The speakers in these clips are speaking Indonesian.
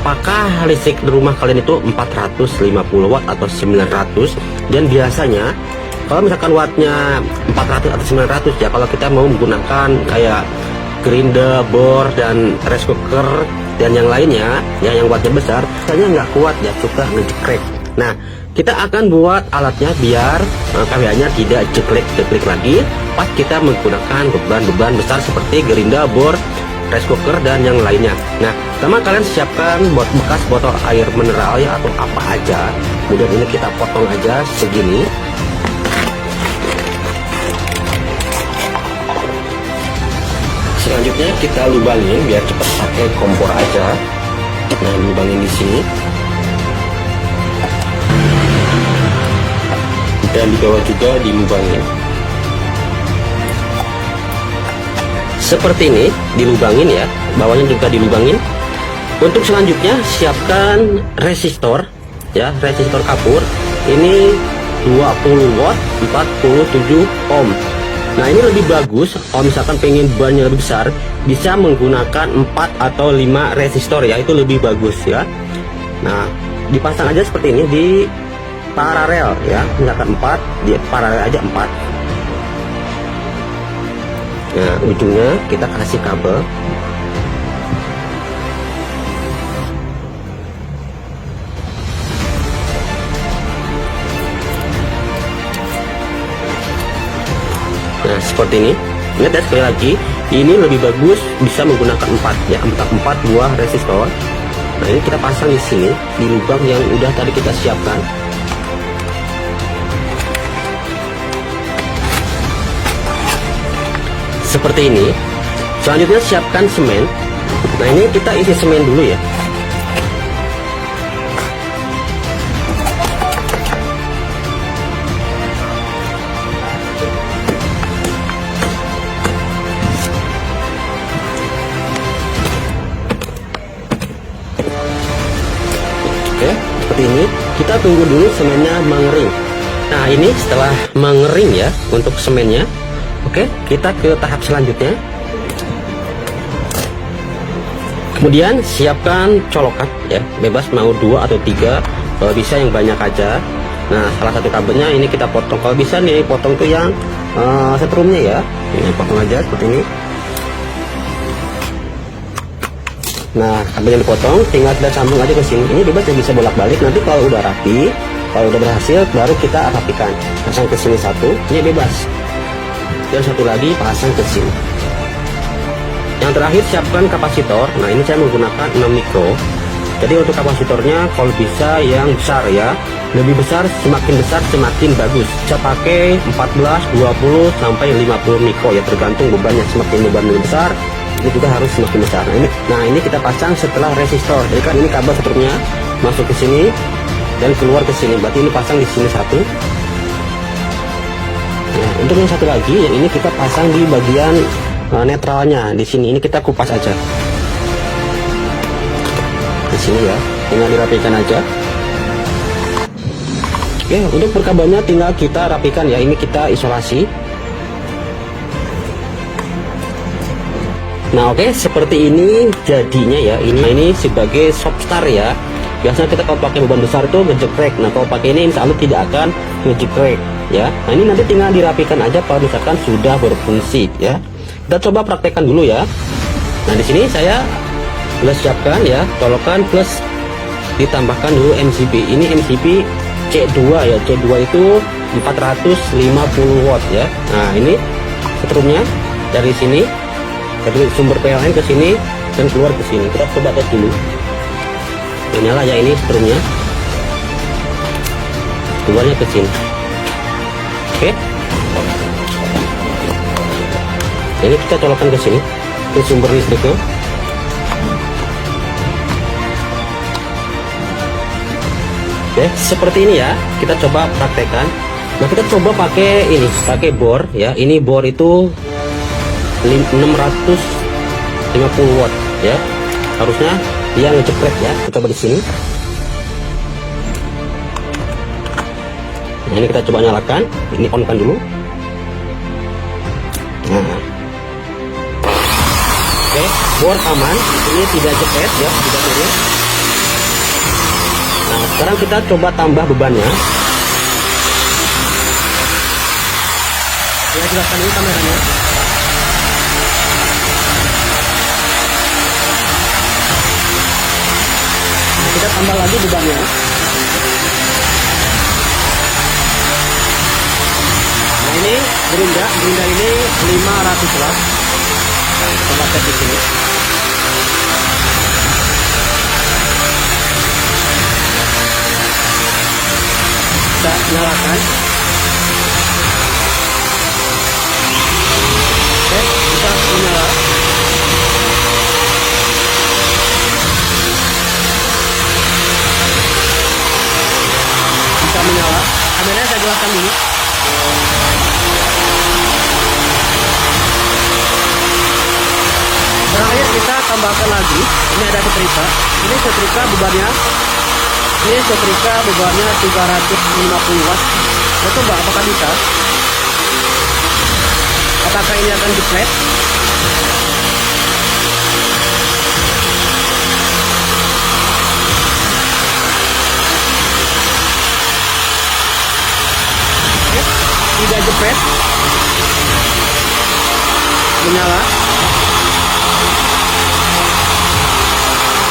apakah listrik di rumah kalian itu 450 watt atau 900. Dan biasanya kalau misalkan wattnya 400 atau 900 ya, kalau kita mau menggunakan kayak grinder, bor, dan rice cooker dan yang lainnya ya yang wattnya besar, biasanya nggak kuat ya, suka ngejekrek. Nah, kita akan buat alatnya biar KWA-nya tidak jeklek-jeklek lagi pas kita menggunakan beban-beban besar seperti gerinda, bor, rice cooker, dan yang lainnya. Nah, pertama kalian siapkan bekas botol air mineral ya, atau apa aja. Kemudian ini kita potong aja segini. Selanjutnya kita lubangin biar cepat, pakai kompor aja. Nah, lubangin di sini. Dan di bawah juga dilubangin seperti ini, dilubangin ya, bawahnya juga dilubangin. Untuk selanjutnya siapkan resistor ya, resistor kapur ini 20 watt 47 ohm. Nah, ini lebih bagus kalau misalkan pengen bebannya lebih besar, bisa menggunakan 4 atau 5 resistor ya, itu lebih bagus ya. Nah, dipasang aja seperti ini di paralel ya, misalkan 4 di paralel aja 4. Nah, ujungnya kita kasih kabel. Nah, seperti ini. Ingat ya, sekali lagi, ini lebih bagus bisa menggunakan 4 ya, 4 buah resistor. Nah, ini kita pasang di sini di lubang yang udah tadi kita siapkan. Seperti ini. Selanjutnya siapkan semen. Nah, ini kita isi semen dulu ya. Oke, seperti ini. Kita tunggu dulu semennya mengering. Nah, ini setelah mengering ya untuk semennya. Oke, kita ke tahap selanjutnya. Kemudian siapkan colokan ya, bebas mau 2 atau 3, kalau bisa yang banyak aja. Nah, salah satu kabelnya ini kita potong, kalau bisa nih potong tuh yang setrumnya ya. Ini potong aja seperti ini. Nah, kabelnya dipotong, tinggal kita sambung aja ke sini. Ini bebas yang bisa bolak-balik. Nanti kalau udah rapi, kalau udah berhasil, baru kita rapikan. Pasang ke sini satu, ini bebas. Dan satu lagi pasang ke sini. Yang terakhir siapkan kapasitor. Nah, ini saya menggunakan 6 mikro. Jadi untuk kapasitornya kalau bisa yang besar ya, lebih besar, semakin besar semakin bagus. Bisa pakai 14, 20 sampai 50 mikro ya, tergantung bebannya. Semakin beban lebih besar, ini juga harus semakin besar. Nah, ini kita pasang setelah resistor. Jadi kan ini kabel setrumnya masuk ke sini dan keluar ke sini. Berarti ini pasang di sini satu. Nah, untuk yang satu lagi, yang ini kita pasang di bagian netralnya di sini. Ini kita kupas aja di sini ya, tinggal dirapikan aja. Oke, untuk perkabannya tinggal kita rapikan ya. Ini kita isolasi. Nah, oke, seperti ini jadinya ya. Ini sebagai soft start ya. Biasanya kita kalau pakai beban besar itu ngejekrek. Nah, kalau pakai ini insya Allah tidak akan ngejekrek ya. Nah, ini nanti tinggal dirapikan aja kalau misalkan sudah berfungsi ya. Kita coba praktekkan dulu ya. Nah, di sini saya sudah siapkan ya colokan, plus ditambahkan dulu MCB. Ini MCB C2 ya. C2 itu 450 watt ya. Nah, ini setrumnya dari sini, dari sumber PLN ke sini dan keluar ke sini. Kita coba tes dulu. Nyala ya, ini setrumnya keluarnya ke sini. Oke, ini kita colokan ke sini, ke sumber listriknya. Oke, seperti ini ya. Kita coba praktekkan. Nah, kita coba pakai ini, pakai bor ya. Ini bor itu 650 watt ya. Harusnya dia ngeceprek ya. Kita coba di sini. Nah, ini kita coba nyalakan. Ini on kan dulu. Nah, oke, bor aman. Ini tidak jepret ya, tidak turun. Nah, sekarang kita coba tambah bebannya. Ya, jelaskan ini kameranya. Nah, kita tambah lagi bebannya. Nah, ini gerinda ini 500 watt. Coba tes di sini. Kita nyalakan. Oke, kita menyala. Bisa menyala. Kameranya saya jelaskan dulu. Terakhir kita tambahkan lagi. Ini ada setrika. Ini setrika bebannya. Ini setrika bebannya 350 watt. Kita coba apakah bisa. Apakah ini akan jepret? Tidak jepret. Menyala.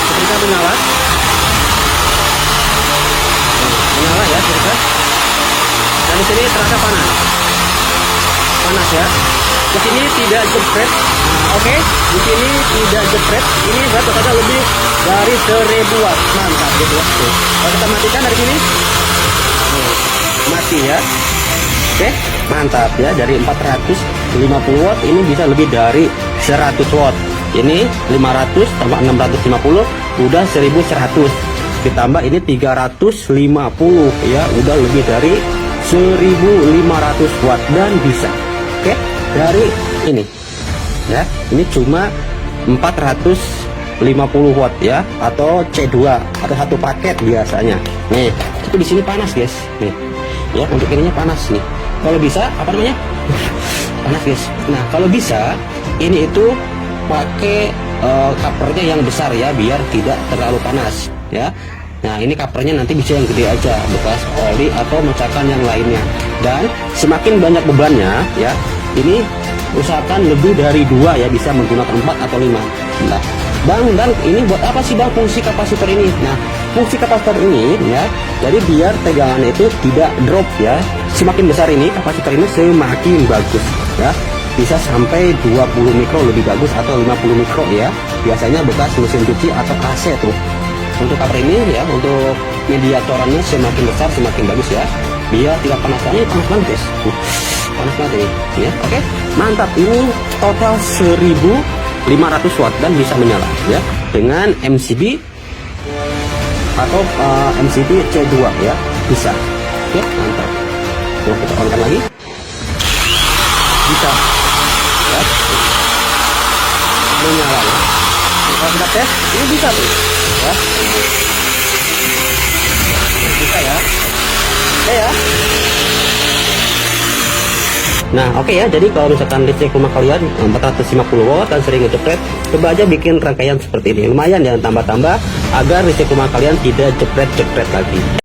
Setrika menyala. Menyala ya, setrika. Dan di sini terasa panas. Panas ya. Di sini tidak jepret. Oke, di sini tidak jepret. Ini berapa lebih dari 1000 watt. Mantap gitu ya. Kalau kita matikan dari sini. Mati ya. Oke, mantap ya. Dari 450 watt ini bisa lebih dari 100 watt. Ini 500 tambah 650 udah 1100. Ditambah ini 350 ya, udah lebih dari 1500 watt dan bisa. Oke, dari ini ya, ini cuma 450 watt ya, atau C2 atau satu paket biasanya. Nih, itu di sini panas guys. Nih, ya untuk ininya panas nih. Kalau bisa apa namanya? Panas guys. Nah, kalau bisa ini itu pakai covernya yang besar ya, biar tidak terlalu panas ya. Nah, ini covernya nanti bisa yang gede aja, bekas oli atau mecakan yang lainnya. Dan semakin banyak bebannya ya, ini usahakan lebih dari 2 ya, bisa menggunakan 4 atau 5. Nah, Bang, dan ini buat apa sih Bang fungsi kapasitor ini? Nah, fungsi kapasitor ini ya, jadi biar tegangannya itu tidak drop ya. Semakin besar ini kapasitor ini semakin bagus ya. Bisa sampai 20 mikro lebih bagus atau 50 mikro ya. Biasanya bekas mesin cuci atau AC tuh. Untuk cover ini ya, untuk mediatorannya semakin besar semakin bagus ya, biar tidak panas. Ini panas banget guys, panas banget ini ya. Oke, mantap. Ini total 1500 watt dan bisa menyala ya, dengan MCB atau MCB C2 ya, bisa. Oke, mantap. Coba kita on kan lagi, bisa ya, menyala ya. Kalau kita tes ini bisa tuh ya, bisa ya. Oke ya. Nah, oke ya. Jadi kalau misalkan listrik rumah kalian 450 watt dan sering ngejepret, coba aja bikin rangkaian seperti ini. Lumayan, jangan tambah-tambah agar listrik rumah kalian tidak jepret-jepret lagi.